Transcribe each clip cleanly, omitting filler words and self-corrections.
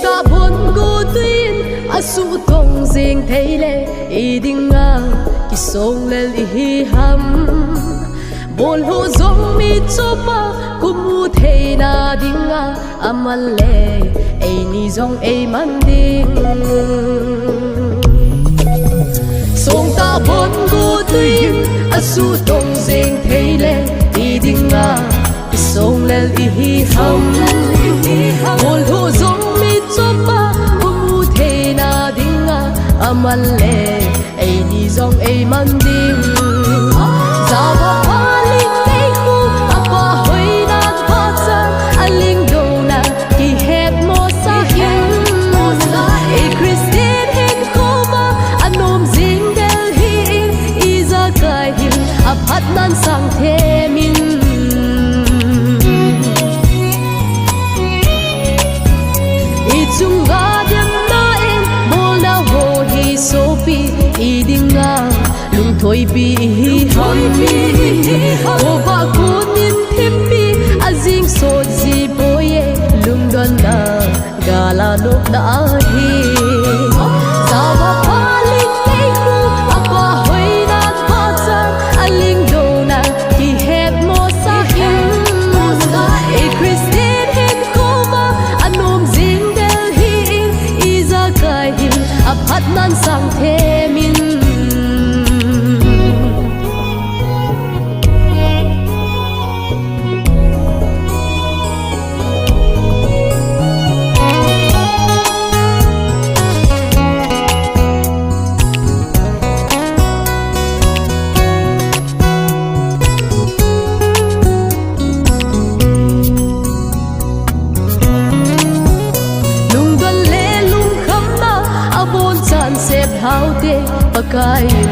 ta buồn cô tuyên a su tông riêng thấy lệ ý đinh nga ki song lên hi ham bol ho zong mi chopa kumu thei na ding nga amal le ei ni zong ei man ding song ta buồn cô tuyên a su tông riêng thấy lệ ý đinh nga ki song lên hi ham bol ho zong mi chopa kumu thei na ding nga amal le ei ni zong ei man ding za ba pa ling nei khu apa hoi na pa cha aling do na ki het mo sa hin e Christine hen koma anom zing del hi iza kai hin aphat nan sang the min i chung ga dem na en bol na ho hi so pi i ding nga lung thoi pi ham o ba kunin thim pi azing so ji boye lung don na gala no da hi za ba pa ling nei khu apa hoi na pa cha aling do na ki het mo sa hin e Christine hen koma anom zing del hi iza kai hin aphat nan sang the min hau te pakain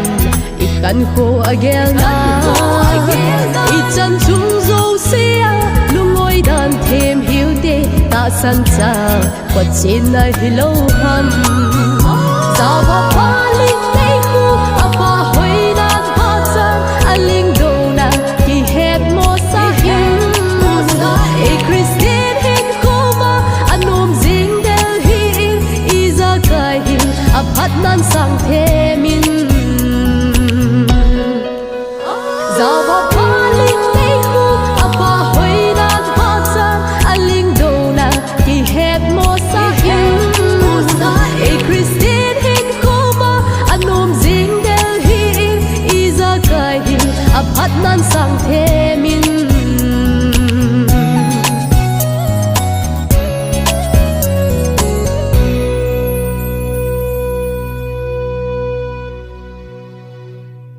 ikan ko agel na i chan chung zo sia lungoi dan them hiu te ta san cha kwat chin na hilo ham za ba pa